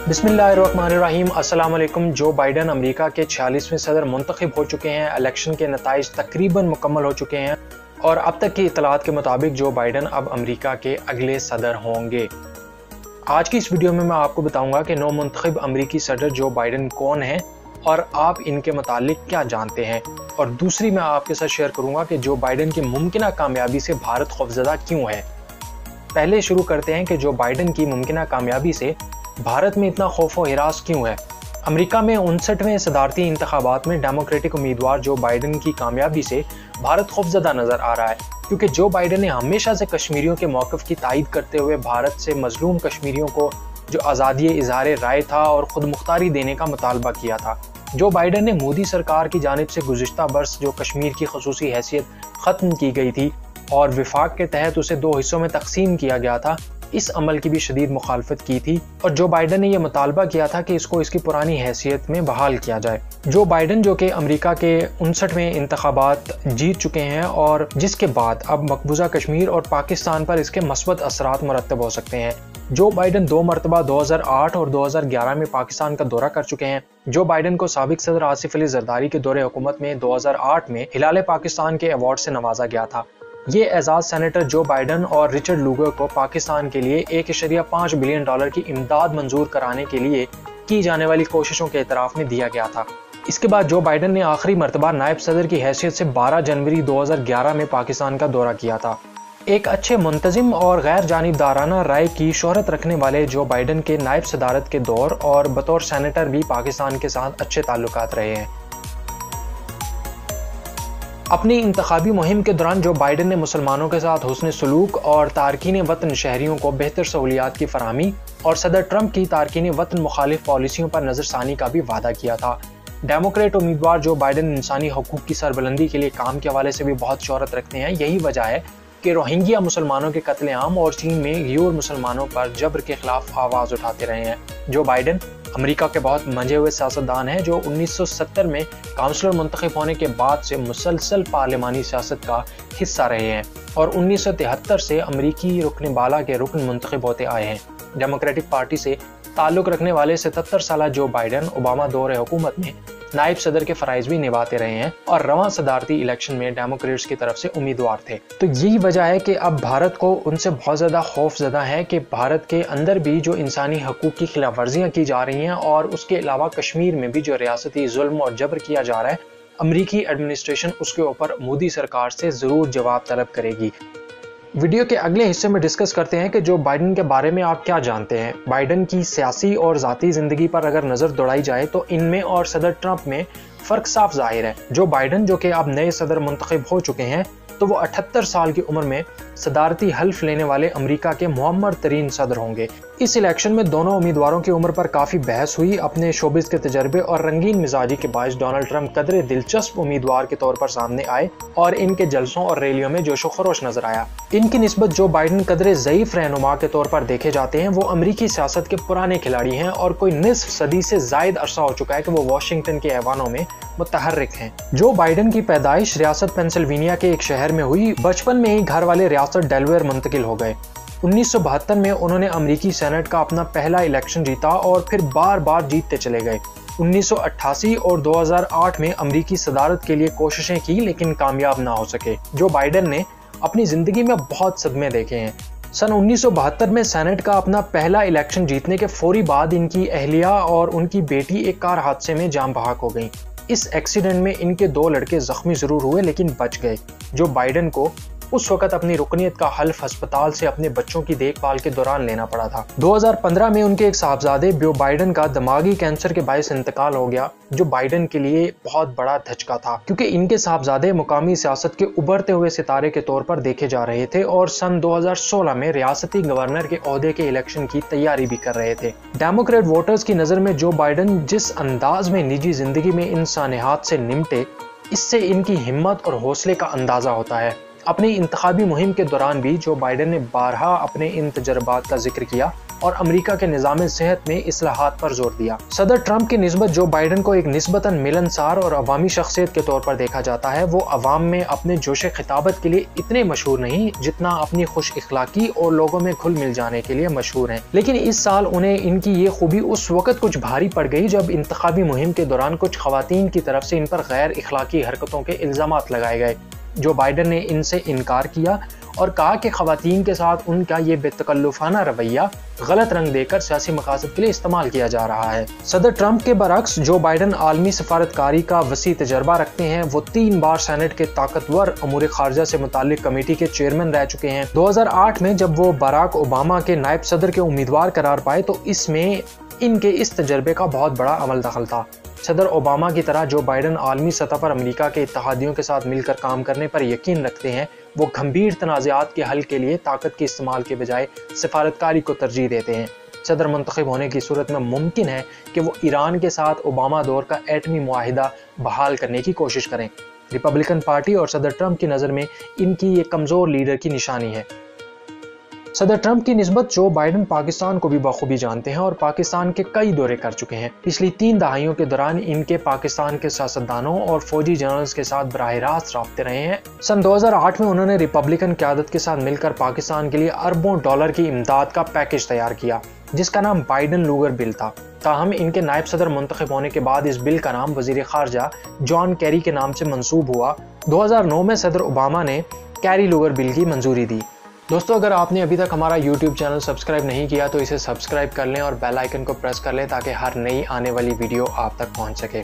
बिस्मिल्लाहिर्रहमानिर्रहीम। अस्सलाम वालेकुम। जो बाइडन अमेरिका के 46वें सदर मुंतखब हो चुके हैं। इलेक्शन के नताइज तकरीबन मुकम्मल हो चुके हैं और अब तक की इतलात के मुताबिक जो बाइडन अब अमेरिका के अगले सदर होंगे। आज की इस वीडियो में मैं आपको बताऊंगा कि नौ मुंतखब अमेरिकी सदर जो बाइडन कौन है और आप इनके मुतालिक क्या जानते हैं, और दूसरी मैं आपके साथ शेयर करूंगा कि जो बाइडन की मुमकिना कामयाबी से भारत खौफजदा क्यों है। पहले शुरू करते हैं कि जो बाइडन की मुमकिना कामयाबी से भारत में इतना खौफ व हिरास क्यों है। अमेरिका में 59वें सदारती इंतखाबात में डेमोक्रेटिक उम्मीदवार जो बाइडन की कामयाबी से भारत खौफजदा नजर आ रहा है, क्योंकि जो बाइडन ने हमेशा से कश्मीरियों के मौक़िफ़ की तायीद करते हुए भारत से मजलूम कश्मीरियों को जो आज़ादी इज़हार राय था और खुद मुख्तारी देने का मुतालबा किया था। जो बाइडन ने मोदी सरकार की जानिब से गुज़िश्ता बरस जो कश्मीर की खसूसी हैसियत ख़त्म की गई थी और विफाक के तहत उसे 2 हिस्सों में तकसीम किया गया था, इस अमल की भी शदीद मुखालफत की थी और जो बाइडन ने यह मुतालबा किया था कि इसको इसकी पुरानी हैसियत में बहाल किया जाए। जो बाइडन जो कि अमेरिका के 59वें इंतखाबात जीत चुके हैं और जिसके बाद अब मकबूजा कश्मीर और पाकिस्तान पर इसके मस्बत असरात मुरतब हो सकते हैं। जो बाइडन 2 मरतबा 2008 और 2011 में पाकिस्तान का दौरा कर चुके हैं। जो बाइडन को साबिक सदर आसिफ अली जरदारी के दौरे हुकूमत में 2008 में हिलाल पाकिस्तान के अवार्ड से नवाजा गया था। ये एजाज सेनेटर जो बाइडन और रिचर्ड लूगर को पाकिस्तान के लिए $1.5 बिलियन की इमदाद मंजूर कराने के लिए की जाने वाली कोशिशों के एतराफ में दिया गया था। इसके बाद जो बाइडन ने आखिरी मरतबा नायब सदर की हैसियत से 12 जनवरी 2011 में पाकिस्तान का दौरा किया था। एक अच्छे मुंतजिम और गैर जानिबदाराना राय की शोहरत रखने वाले जो बाइडन के नायब सदारत के दौर और बतौर सेनेटर भी पाकिस्तान के साथ अच्छे ताल्लुकात रहे हैं। अपनी इंतखाबी मुहिम के दौरान जो बाइडन ने मुसलमानों के साथ हुस्न सलूक और तारकीन वतन शहरियों को बेहतर सहूलियात की फराहमी और सदर ट्रंप की तारकीन वतन मुखालिफ पॉलिसियों पर नजरसानी का भी वादा किया था। डेमोक्रेट उम्मीदवार जो बाइडन इंसानी हकूक की सरबलंदी के लिए काम के हवाले से भी बहुत शोहरत रखते हैं। यही वजह है कि रोहिंग्या मुसलमानों के कत्लेआम और चीन में गैर मुसलमानों पर जबर के खिलाफ आवाज उठाते रहे हैं। जो बाइडन अमेरिका के बहुत मंजे हुए सियासतदान हैं जो 1970 में काउंसलर मुंतखब होने के बाद से मुसलसल पार्लिमानी सियासत का हिस्सा रहे हैं और 1973 से अमेरिकी रुकन बाला के रुकन मुंतखब होते आए हैं। डेमोक्रेटिक पार्टी से ताल्लुक रखने वाले 77 साल जो बाइडन ओबामा दौर हुकूमत में नायब सदर के फराइज भी निभाते रहे हैं और रवां सदारती इलेक्शन में डेमोक्रेट्स की तरफ से उम्मीदवार थे। तो यही वजह है कि अब भारत को उनसे बहुत ज्यादा खौफजदा है कि भारत के अंदर भी जो इंसानी हकूक की खिलाफ वर्जियां की जा रही हैं और उसके अलावा कश्मीर में भी जो रियासती जुल्म और जबर किया जा रहा है, अमरीकी एडमिनिस्ट्रेशन उसके ऊपर मोदी सरकार से जरूर जवाब तलब करेगी। वीडियो के अगले हिस्से में डिस्कस करते हैं कि जो बाइडन के बारे में आप क्या जानते हैं। बाइडन की सियासी और ज़ाती ज़िंदगी पर अगर नज़र दौड़ाई जाए तो इनमें और सदर ट्रंप में फ़र्क साफ जाहिर है। जो बाइडन जो कि अब नए सदर मुंतखब हो चुके हैं तो वो 78 साल की उम्र में सदारती हल्फ लेने वाले अमेरिका के मुअम्मर तरीन सदर होंगे। इस इलेक्शन में दोनों उम्मीदवारों की उम्र पर काफ़ी बहस हुई। अपने शोबिस के तजर्बे और रंगीन मिजाजी के बायस डोनाल्ड ट्रंप कदरे दिलचस्प उम्मीदवार के तौर पर सामने आए और इनके जलसों और रैलियों में जोशो खरोश नजर आया। इनकी निस्बत जो बाइडन कदरे ज़ईफ रहनुमा के तौर पर देखे जाते हैं। वो अमरीकी सियासत के पुराने खिलाड़ी हैं और कोई निस्फ सदी से जायद अरसा हो चुका है कि वो वाशिंगटन के ऐवानों में मुतहर्रिक हैं। जो बाइडन की पैदाइश रियासत पेंसिल्वेनिया के एक शहर में हुई। बचपन में ही घर वाले रियासत डेलवेयर मुंतकिल हो गए। 1972 में उन्होंने अमेरिकी सेनेट का अपना पहला इलेक्शन जीता और फिर बार बार जीतते चले गए। 1988 और 2008 में अमेरिकी सदारत के लिए कोशिशें की लेकिन कामयाब ना हो सके। जो बाइडन ने अपनी जिंदगी में बहुत सदमे देखे हैं। सन 1972 में सेनेट का अपना पहला इलेक्शन जीतने के फौरी बाद इनकी अहलिया और उनकी बेटी एक कार हादसे में जान बहक हो गई। इस एक्सीडेंट में इनके 2 लड़के जख्मी जरूर हुए लेकिन बच गए। जो बाइडन को उस वक्त अपनी रुकनीत का हल्फ अस्पताल से अपने बच्चों की देखभाल के दौरान लेना पड़ा था। 2015 में उनके एक साहबजादे जो बाइडन का दिमागी कैंसर के बायस इंतकाल हो गया, जो बाइडन के लिए बहुत बड़ा धचका था क्योंकि इनके साहबजादे मुकामी सियासत के उभरते हुए सितारे के तौर पर देखे जा रहे थे और सन 2016 में रियासती गवर्नर के ओहदे के इलेक्शन की तैयारी भी कर रहे थे। डेमोक्रेट वोटर्स की नजर में जो बाइडन जिस अंदाज में निजी जिंदगी में इंसानियत से निमटे, इससे इनकी हिम्मत और हौसले का अंदाजा होता है। अपनी इंतखाबी मुहिम के दौरान भी जो बाइडन ने बारहा अपने इन तजर्बात का जिक्र किया اور امریکہ کے نظام صحت میں اصلاحات پر زور دیا۔ صدر ٹرمپ کی نسبت جو بائیڈن کو ایک نسبتاً ملنسار اور عوامی شخصیت کے طور پر دیکھا جاتا ہے، وہ عوام میں اپنے جوش خطابت کے لیے اتنے مشہور نہیں جتنا اپنی خوش اخلاقی اور لوگوں میں گھل مل جانے کے لیے مشہور ہیں۔ لیکن اس سال انہیں ان کی یہ خوبی اس وقت کچھ بھاری پڑ گئی جب انتخابی مہم کے دوران کچھ خواتین کی طرف سے ان پر غیر اخلاقی حرکتوں کے الزامات لگائے گئے۔ جو بائیڈن نے ان سے انکار کیا اور کہا کہ خواتین کے ساتھ ان کا یہ بے تکلفانہ رویہ غلط رنگ دے کر سیاسی مقاصد کے لیے استعمال کیا جا رہا ہے۔ صدر ٹرمپ کے برعکس جو بائیڈن عالمی سفارتکاری کا وسیع تجربہ رکھتے ہیں، وہ 3 بار سینٹ کے طاقتور امور خارجہ سے متعلق کمیٹی کے چیئرمین رہ چکے ہیں۔ 2008 میں جب وہ باراک اوباما کے نائب صدر کے امیدوار قرار پائے تو اس میں ان کے اس تجربے کا بہت بڑا عمل دخل تھا۔ صدر اوباما کی طرح جو بائیڈن عالمی سطح پر امریکہ کے اتحادیوں کے ساتھ مل کر کام کرنے پر یقین رکھتے ہیں، وہ گھمبیر تنازعات کے حل کے لیے طاقت کے استعمال کے بجائے سفارتکاری کو ترجیح دیتے ہیں۔ صدر منتخب ہونے کی صورت میں ممکن ہے کہ وہ ایران کے ساتھ اوباما دور کا ایٹمی معاہدہ بحال کرنے کی کوشش کریں۔ ریپبلکن پارٹی اور صدر ٹرمپ کی نظر میں ان کی یہ کمزور لیڈر کی نشانی ہے۔ صدر ٹرمپ کی نسبت جو بائیڈن پاکستان کو بھی بخوبی جانتے ہیں اور پاکستان کے کئی دورے کر چکے ہیں۔ پچھلی 3 دہائیوں کے دوران ان کے پاکستان کے سیاستدانوں اور فوجی جنرلز کے ساتھ براہ راست رابطے رہے ہیں۔ سن 2008 میں انہوں نے ریپبلکن قیادت کے ساتھ مل کر پاکستان کے لیے اربوں ڈالر کی امداد کا پیکج تیار کیا، جس کا نام بائیڈن لوگر بل تھا۔ تاہم ان کے نائب صدر منتخب ہونے کے بعد اس بل کا نام وزیر خارجہ جان کیری کے نام سے منسوب ہوا۔ 2009 میں صدر اوباما نے کیری لوگر بل کی منظوری دی۔ دوستو، اگر آپ نے ابھی تک ہمارا YouTube چینل سبسکرائب نہیں کیا تو اسے سبسکرائب کر لیں اور بیل آئیکن کو پریس کر لیں تاکہ ہر نئی آنے والی ویڈیو آپ تک پہنچ سکے۔